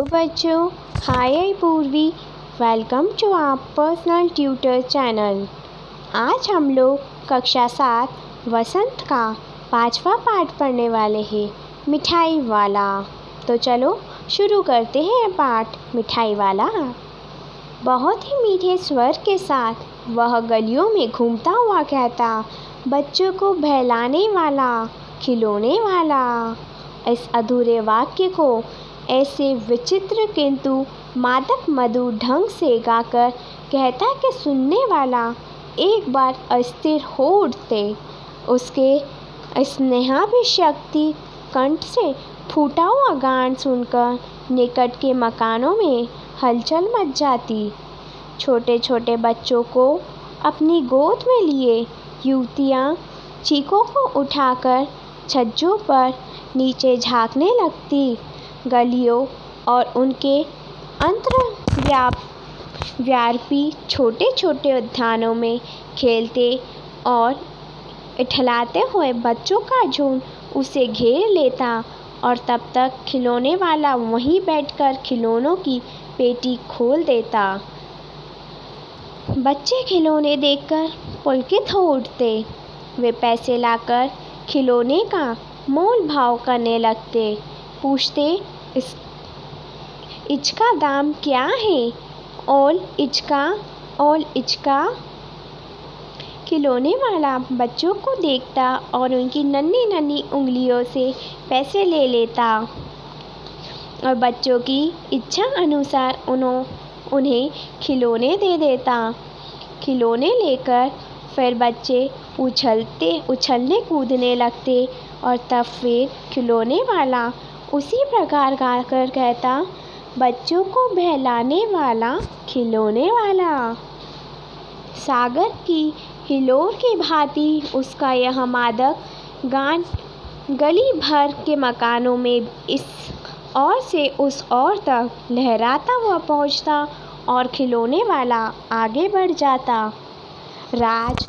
Hello बच्चों, hi I Purvi. Welcome to our personal tutor channel. आज हम लोग कक्षा 7 वसंत का 5वां पाठ पढ़ने वाले हैं, मिठाई वाला। तो चलो शुरू करते हैं पाठ मिठाई वाला। बहुत ही मीठे स्वर के साथ वह गलियों में घूमता हुआ कहता, बच्चों को बहलाने वाला, खिलौने वाला। इस अधूरे वाक्य को ऐसे विचित्र किंतु मादक मधुर ढंग से गाकर कहता कि सुनने वाला एक बार अस्थिर हो उठते। उसके स्नेहाभिषक्ति कंठ से फूटा हुआ गान सुनकर निकट के मकानों में हलचल मच जाती। छोटे छोटे बच्चों को अपनी गोद में लिए युवतियाँ चीखों को उठाकर छज्जों पर नीचे झाँकने लगती। गलियों और उनके अंतर्व्यापी छोटे छोटे उद्यानों में खेलते और इठलाते हुए बच्चों का झुंड उसे घेर लेता और तब तक खिलौने वाला वहीं बैठकर खिलौनों की पेटी खोल देता। बच्चे खिलौने देखकर पुलकित हो उठते। वे पैसे लाकर खिलौने का मोल भाव करने लगते। पूछते, इसका दाम क्या है? ओल इचका। खिलौने वाला बच्चों को देखता और उनकी नन्ही नन्ही उंगलियों से पैसे ले लेता और बच्चों की इच्छा अनुसार उन्हें खिलौने दे देता। खिलौने लेकर फिर बच्चे उछलने कूदने लगते और तब फिर खिलौने वाला उसी प्रकार गाकर कहता, बच्चों को बहलाने वाला, खिलौने वाला। सागर की हिलोर की भांति उसका यह मादक गान गली भर के मकानों में इस ओर से उस ओर तक लहराता हुआ पहुंचता और खिलौने वाला आगे बढ़ जाता। राज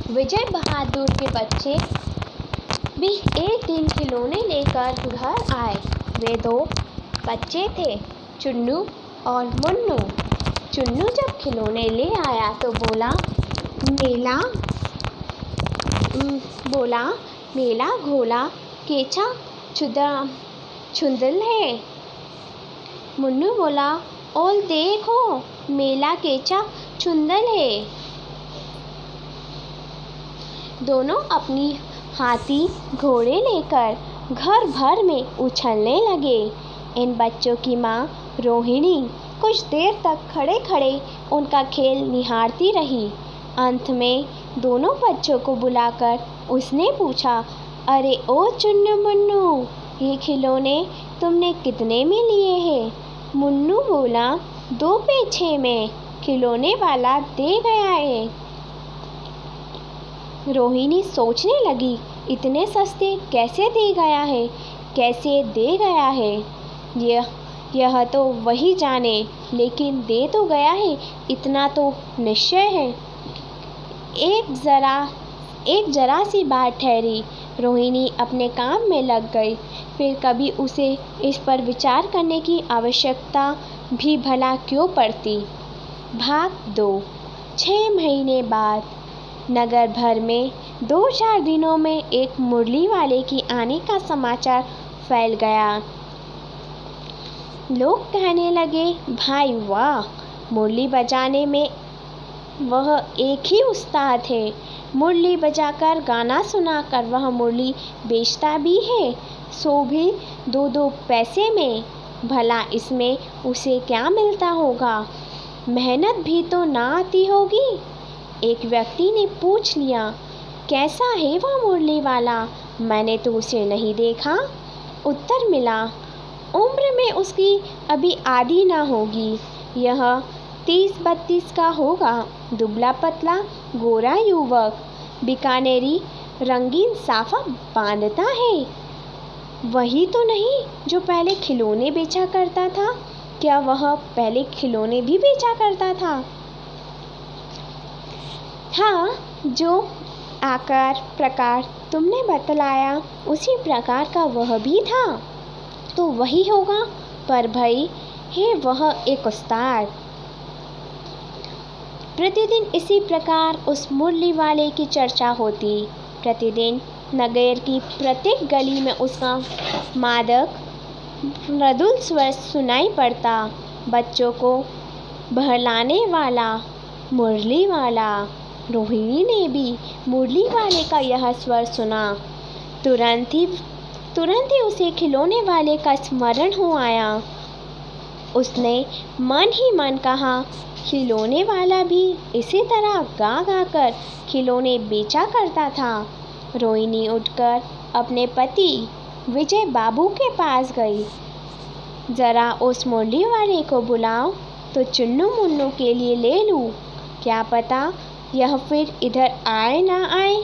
विजय बहादुर के बच्चे भी एक दिन खिलौने लेकर घर आए। वे 2 बच्चे थे, चुन्नू और मुन्नू। चुन्नू जब खिलौने ले आया तो मेला घोला केचा छुंदल है। मुन्नू बोला, ओल देखो, मेला केचा छुंदल है। दोनों अपनी हाथी घोड़े लेकर घर भर में उछलने लगे। इन बच्चों की माँ रोहिणी कुछ देर तक खड़े खड़े उनका खेल निहारती रही। अंत में दोनों बच्चों को बुलाकर उसने पूछा, अरे ओ चुन्नू मुन्नू, ये खिलौने तुमने कितने में लिए हैं? मुन्नू बोला, 2 पैसे में खिलौने वाला दे गया है। रोहिणी सोचने लगी, इतने सस्ते कैसे दे गया है? यह तो वही जाने, लेकिन दे तो गया है, इतना तो निश्चय है। एक जरा सी बात ठहरी। रोहिणी अपने काम में लग गई। फिर कभी उसे इस पर विचार करने की आवश्यकता भी भला क्यों पड़ती। भाग 2। 6 महीने बाद नगर भर में 2-4 दिनों में एक मुरली वाले की आने का समाचार फैल गया। लोग कहने लगे, भाई वाह, मुरली बजाने में वह एक ही उस्ताद है। मुरली बजाकर गाना सुनाकर वह मुरली बेचता भी है, सो भी 2-2 पैसे में। भला इसमें उसे क्या मिलता होगा? मेहनत भी तो ना आती होगी। एक व्यक्ति ने पूछ लिया, कैसा है वह मुरली वाला? मैंने तो उसे नहीं देखा। उत्तर मिला, उम्र में उसकी अभी आधी ना होगी। यह 30-32 का होगा। दुबला पतला गोरा युवक, बीकानेरी रंगीन साफा बांधता है। वही तो नहीं जो पहले खिलौने बेचा करता था? क्या वह पहले खिलौने भी बेचा करता था? हाँ, जो आकार प्रकार तुमने बतलाया उसी प्रकार का वह भी था। तो वही होगा, पर भाई है वह एक उस्ताद। प्रतिदिन इसी प्रकार उस मुरली वाले की चर्चा होती। प्रतिदिन नगर की प्रत्येक गली में उसका मादक मृदुल स्वर सुनाई पड़ता। बच्चों को बहलाने वाला मुरली वाला। रोहिणी ने भी मुरली वाले का यह स्वर सुना। तुरंत ही उसे खिलौने वाले का स्मरण हो आया। उसने मन ही मन कहा, खिलौने वाला भी इसी तरह गा गा कर खिलौने बेचा करता था। रोहिणी उठकर अपने पति विजय बाबू के पास गई। जरा उस मुरली वाले को बुलाओ तो चुन्नू मुन्नू के लिए ले लूँ। क्या पता यह फिर इधर आए ना आए।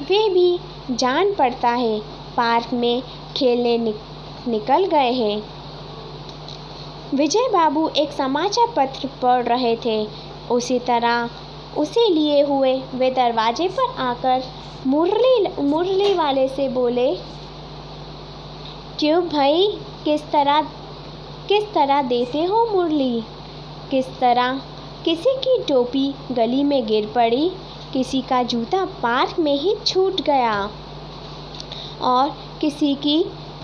वे भी जान पड़ता है पार्क में खेलने निकल गए हैं। विजय बाबू एक समाचार पत्र पढ़ रहे थे। उसी तरह उसे लिए हुए वे दरवाजे पर आकर मुरली वाले से बोले, क्यों भाई, किस तरह देते हो मुरली? किस तरह किसी की टोपी गली में गिर पड़ी, किसी का जूता पार्क में ही छूट गया और किसी की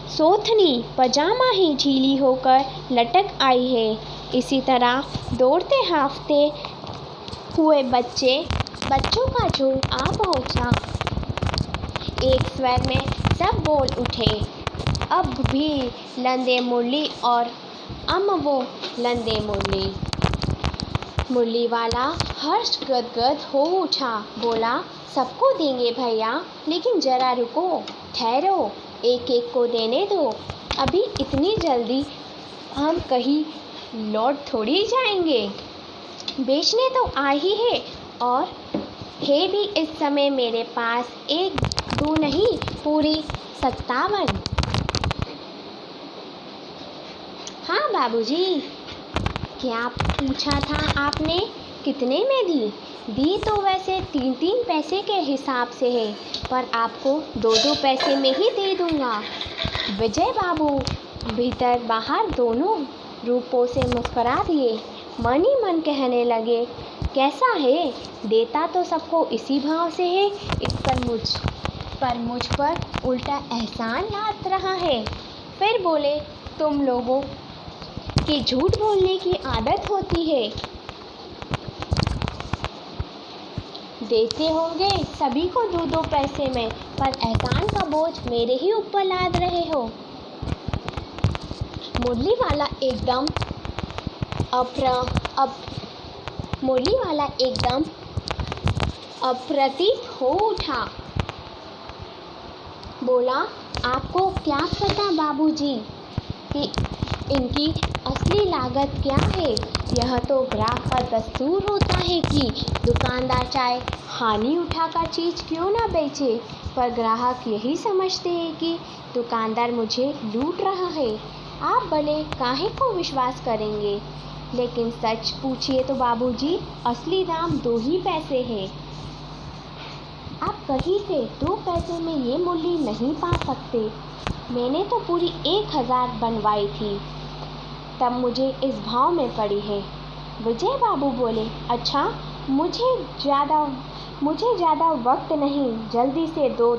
सोथनी पजामा ही ढीली होकर लटक आई है। इसी तरह दौड़ते हाँफते हुए बच्चों का झुंड आ पहुँचा। एक स्वर में सब बोल उठे, अब भी लंदे मुरली और वो लंदे मुरली। मुरली वाला हर्ष गदगद हो उठा। बोला, सबको देंगे भैया, लेकिन जरा रुको, ठहरो, एक एक को देने दो। अभी इतनी जल्दी हम कहीं लौट थोड़ी जाएंगे। बेचने तो आ ही है, और है भी इस समय मेरे पास 1 2 नहीं, पूरी 57। हाँ बाबूजी, क्या पूछा था आपने? कितने में दी तो वैसे 3 पैसे के हिसाब से है, पर आपको 2 पैसे में ही दे दूँगा। विजय बाबू भीतर बाहर दोनों रूपों से मुस्कुरा दिए। मन ही मन कहने लगे, कैसा है, देता तो सबको इसी भाव से है, इस पर मुझ पर उल्टा एहसान लाद रहा है। फिर बोले, तुम लोगों कि झूठ बोलने की आदत होती है। देते होंगे सभी को 2 पैसे में, पर एहसान का बोझ मेरे ही ऊपर लाद रहे हो। मुरली वाला एकदम अप्रतिभ हो उठा। बोला, आपको क्या पता बाबूजी कि इनकी असली लागत क्या है? यह तो ग्राहक का दस्तूर होता है कि दुकानदार चाहे हानि उठाकर चीज़ क्यों ना बेचे, पर ग्राहक यही समझते हैं कि दुकानदार मुझे लूट रहा है। आप भले काहे को विश्वास करेंगे, लेकिन सच पूछिए तो बाबूजी, असली दाम 2 ही पैसे है। आप कहीं से 2 पैसे में ये मुरली नहीं पा सकते। मैंने तो पूरी 1000 बनवाई थी, तब मुझे इस भाव में पड़ी है। विजय बाबू बोले, अच्छा, मुझे ज़्यादा वक्त नहीं, जल्दी से 2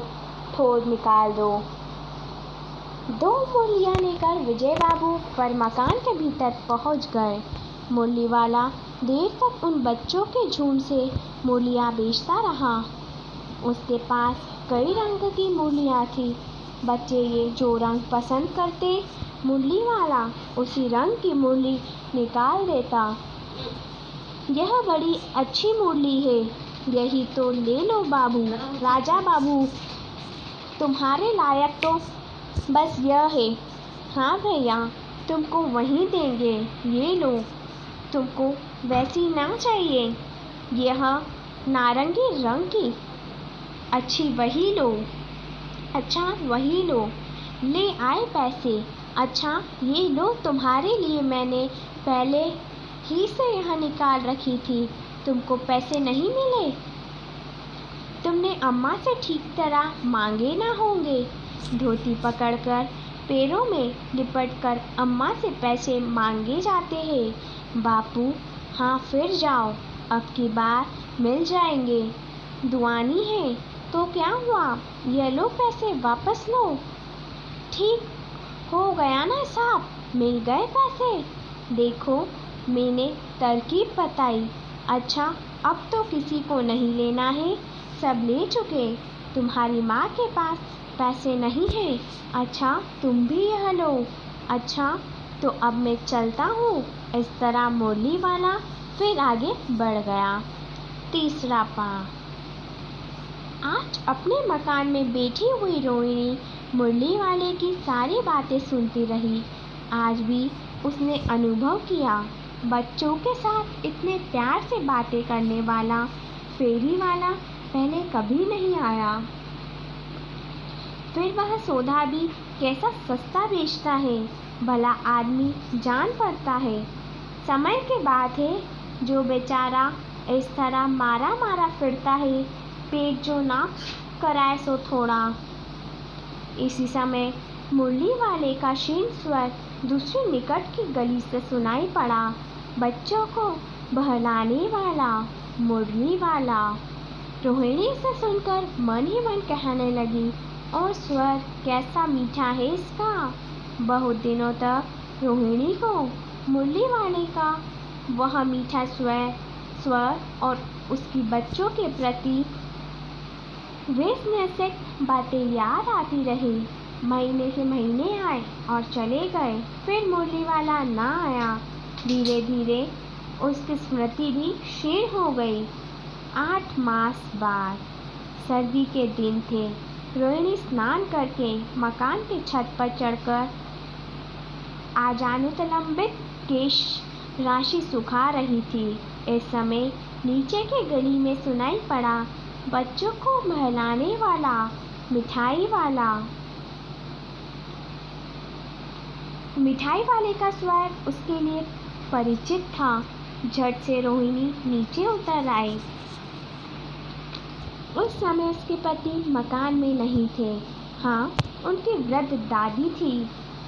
ठोर निकाल दो। 2 मुरलियाँ लेकर विजय बाबू पर मकान के भीतर पहुँच गए। मुरली वाला देर तक उन बच्चों के झुंड से मुरलियाँ बेचता रहा। उसके पास कई रंग की मुरलियाँ थी। बच्चे ये जो रंग पसंद करते, मुरली वाला उसी रंग की मुरली निकाल देता। यह बड़ी अच्छी मुरली है, यही तो ले लो बाबू, राजा बाबू, तुम्हारे लायक तो बस यह है। हाँ भैया, तुमको वही देंगे, ये लो। तुमको वैसी ना चाहिए, यह नारंगी रंग की अच्छी वही लो। अच्छा, वही लो। ले आए पैसे। अच्छा, ये लो, तुम्हारे लिए मैंने पहले ही से यहाँ निकाल रखी थी। तुमको पैसे नहीं मिले? तुमने अम्मा से ठीक तरह मांगे ना होंगे। धोती पकड़कर पैरों में लिपटकर अम्मा से पैसे मांगे जाते हैं। बापू, हाँ फिर जाओ, अब की बार मिल जाएंगे। दुआनी है तो क्या हुआ, ये लो पैसे वापस लो। ठीक हो गया ना साहब, मिल गए पैसे। देखो, मैंने तरकीब बताई। अच्छा, अब तो किसी को नहीं लेना है, सब ले चुके। तुम्हारी माँ के पास पैसे नहीं हैं। अच्छा, तुम भी यह लो। अच्छा, तो अब मैं चलता हूँ। इस तरह मुरली वाला फिर आगे बढ़ गया। तीसरा पाठ। आज अपने मकान में बैठी हुई रोहिणी मुरली वाले की सारी बातें सुनती रही। आज भी उसने अनुभव किया, बच्चों के साथ इतने प्यार से बातें करने वाला फेरी वाला पहले कभी नहीं आया। फिर वह सौदा भी कैसा सस्ता बेचता है, भला आदमी जान पड़ता है। समय की बात है, जो बेचारा इस तरह मारा मारा फिरता है, पेट जो ना कराए सो थोड़ा। इसी समय मुरली वाले का क्षीण स्वर दूसरी निकट की गली से सुनाई पड़ा। बच्चों को बहलाने वाला मुरली वाला। रोहिणी से सुनकर मन ही मन कहने लगी, और स्वर कैसा मीठा है इसका। बहुत दिनों तक रोहिणी को मुरली वाले का वह मीठा स्वर और उसकी बच्चों के प्रति वैसे बातें याद आती रही। महीने से महीने आए और चले गए, फिर मुरली वाला ना आया। धीरे धीरे उसकी स्मृति भी क्षीण हो गई। 8 मास बाद सर्दी के दिन थे। रोहिणी स्नान करके मकान की छत पर चढ़कर आजानुतलंबित केश राशि सुखा रही थी। इस समय नीचे की गली में सुनाई पड़ा, बच्चों को बहलाने वाला मिठाई वाला। मिठाई वाले का स्वर उसके लिए परिचित था। झट से रोहिणी नीचे उतर आई। उस समय उसके पति मकान में नहीं थे। हाँ, उनकी वृद्ध दादी थी।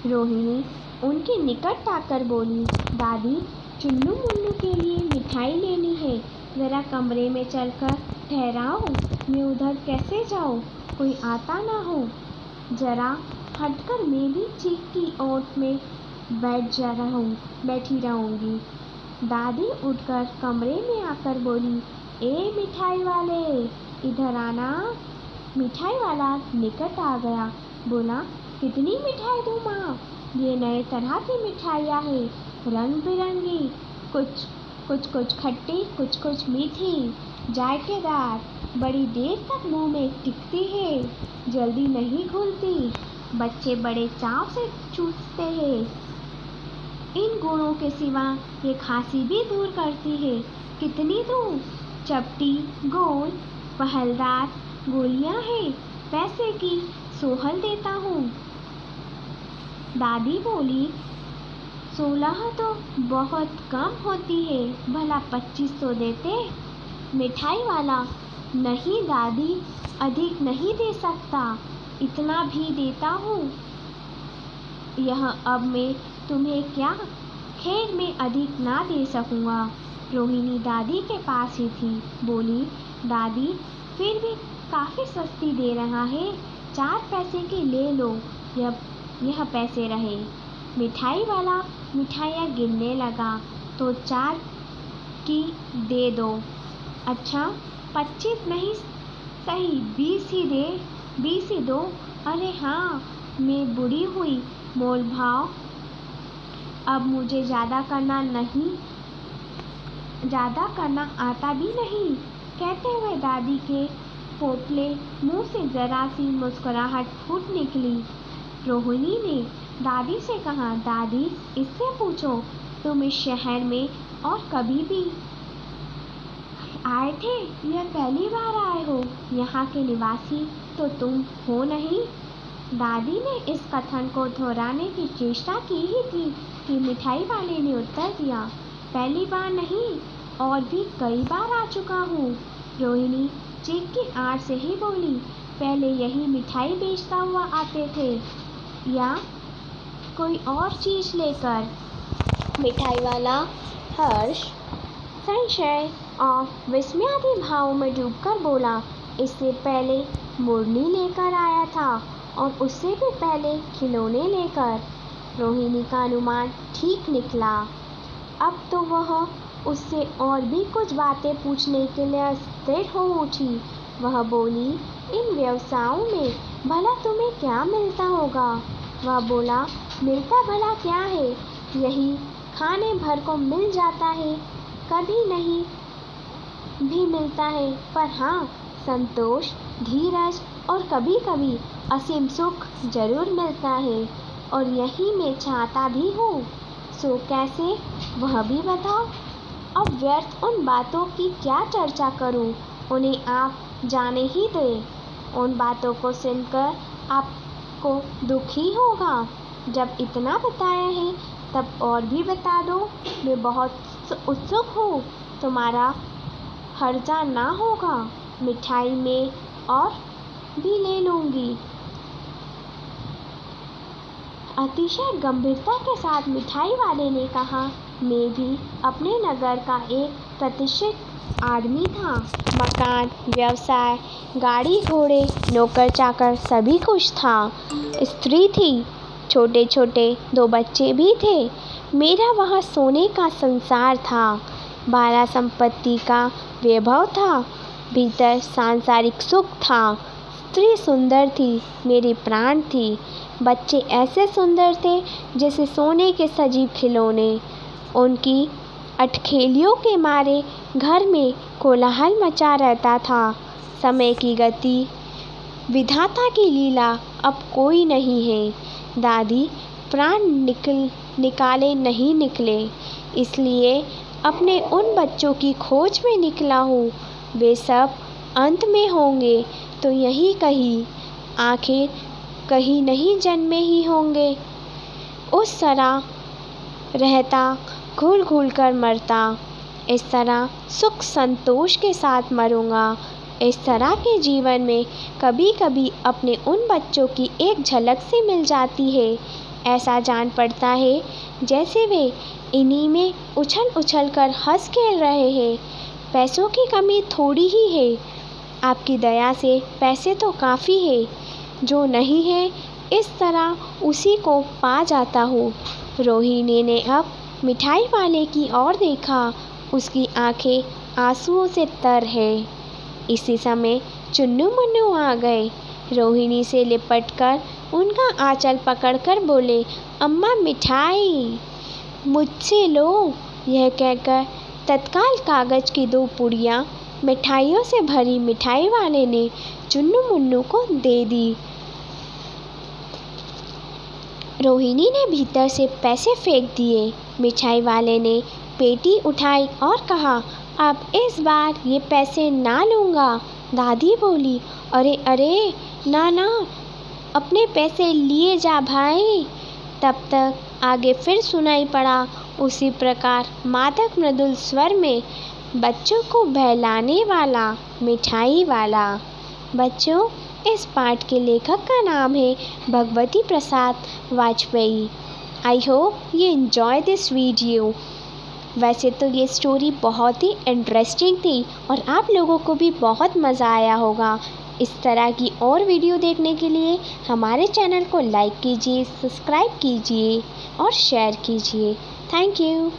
रोहिणी उनके निकट आकर बोली, दादी, चुन्नू मुन्नू के लिए मिठाई लेनी है, ज़रा कमरे में चलकर ठहराओ। मैं उधर कैसे जाऊँ, कोई आता ना हो। जरा हटकर मैं भी चीख की ओट में बैठी रहूँगी। दादी उठकर कमरे में आकर बोली, ए मिठाई वाले, इधर आना। मिठाई वाला निकट आ गया, बोला, कितनी मिठाई दूँ माँ? ये नए तरह की मिठाइयाँ हैं, रंग बिरंगी, कुछ खट्टी, कुछ मीठी, जायकेदार, बड़ी देर तक मुंह में टिकती है, जल्दी नहीं घुलती, बच्चे बड़े चाव से चूसते हैं। इन गुणों के सिवा ये खांसी भी दूर करती है। कितनी दूँ? चपटी, गोल, पहलदार गोलियां हैं, पैसे की सोहल देता हूँ। दादी बोली, 16 तो बहुत कम होती है, भला 2500 देते। मिठाई वाला, नहीं दादी, अधिक नहीं दे सकता, इतना भी देता हूँ। यह अब मैं तुम्हें क्या, खैर मैं अधिक ना दे सकूँगा। रोहिणी दादी के पास ही थी, बोली, दादी फिर भी काफ़ी सस्ती दे रहा है, 4 पैसे की ले लो, यह पैसे रहे। मिठाई वाला मिठाइयाँ गिनने लगा, तो 4 की दे दो। अच्छा, 25 नहीं सही, 20 ही दो। अरे हाँ, मैं बूढ़ी हुई, मोल भाव अब मुझे ज़्यादा करना आता भी नहीं। कहते हुए दादी के पोपले मुंह से जरा सी मुस्कुराहट फूट निकली। रोहिणी ने दादी से कहा, दादी, इससे पूछो, तुम इस शहर में और कभी भी आए थे या पहली बार आए हो? यहाँ के निवासी तो तुम हो नहीं। दादी ने इस कथन को दोहराने की चेष्टा की ही थी कि मिठाई वाले ने उत्तर दिया, पहली बार नहीं, और भी कई बार आ चुका हूँ। रोहिणी चीख की आड़ से ही बोली, पहले यही मिठाई बेचता हुआ आते थे, या कोई और चीज़ लेकर। मिठाई वाला हर्ष, संशय और विस्मयादि भाव में डूबकर बोला, इससे पहले मुरली लेकर आया था और उससे भी पहले खिलौने लेकर। रोहिणी का अनुमान ठीक निकला। अब तो वह उससे और भी कुछ बातें पूछने के लिए स्थिर हो उठी। वह बोली, इन व्यवसायों में भला तुम्हें क्या मिलता होगा? वह बोला, मिलता भला क्या है, यही खाने भर को मिल जाता है, कभी नहीं भी मिलता है, पर हाँ, संतोष, धीरज और कभी कभी असीम सुख जरूर मिलता है, और यही मैं चाहता भी हूँ। सो कैसे, वह भी बताओ। अब व्यर्थ उन बातों की क्या चर्चा करूँ, उन्हें आप जाने ही दें। उन बातों को सुनकर आपको दुख ही होगा। जब इतना बताया है तब और भी बता दो, मैं बहुत उत्सुक हूँ, तुम्हारा हर्जा ना होगा, मिठाई में और भी ले लूँगी। अतिशय गंभीरता के साथ मिठाई वाले ने कहा, मैं भी अपने नगर का एक प्रतिष्ठित आदमी था। मकान, व्यवसाय, गाड़ी घोड़े, नौकर चाकर सभी कुछ था। स्त्री थी, छोटे छोटे 2 बच्चे भी थे। मेरा वह सोने का संसार था। बाला संपत्ति का वैभव था। भीतर सांसारिक सुख था। स्त्री सुंदर थी, मेरी प्राण थी। बच्चे ऐसे सुंदर थे जैसे सोने के सजीव खिलौने। उनकी अटखेलियों के मारे घर में कोलाहल मचा रहता था। समय की गति, विधाता की लीला अब कोई नहीं है। दादी, प्राण निकाले नहीं निकले, इसलिए अपने उन बच्चों की खोज में निकला हूँ। वे सब अंत में होंगे तो यही कहीं, आखिर कहीं नहीं जन्मे ही होंगे। उस तरह रहता, घुल घुल कर मरता। इस तरह सुख संतोष के साथ मरूंगा। इस तरह के जीवन में कभी कभी अपने उन बच्चों की एक झलक सी मिल जाती है। ऐसा जान पड़ता है जैसे वे इन्हीं में उछल उछल कर हंस खेल रहे हैं। पैसों की कमी थोड़ी ही है, आपकी दया से पैसे तो काफ़ी है। जो नहीं है, इस तरह उसी को पा जाता हूँ। रोहिणी ने अब मिठाई वाले की ओर देखा। उसकी आंखें आंसुओं से तर है। इसी समय चुन्नू मुन्नू आ गए। रोहिणी से लिपटकर उनका आंचल पकड़कर बोले, अम्मा मिठाई मुझसे लो। यह कहकर तत्काल कागज की 2 पुड़ियाँ मिठाइयों से भरी मिठाई वाले ने चुन्नू मुन्नू को दे दी। रोहिणी ने भीतर से पैसे फेंक दिए। मिठाई वाले ने पेटी उठाई और कहा, अब इस बार ये पैसे ना लूँगा। दादी बोली, अरे अरे, ना ना, अपने पैसे लिए जा भाई। तब तक आगे फिर सुनाई पड़ा उसी प्रकार मादक मृदुल स्वर में बच्चों को बहलाने वाला मिठाई वाला। बच्चों, इस पाठ के लेखक का नाम है Bhagwati Prasad Vajpayee. I hope you enjoy this video. वैसे तो ये स्टोरी बहुत ही इंटरेस्टिंग थी और आप लोगों को भी बहुत मज़ा आया होगा। इस तरह की और वीडियो देखने के लिए हमारे चैनल को लाइक कीजिए, सब्सक्राइब कीजिए और शेयर कीजिए। Thank you.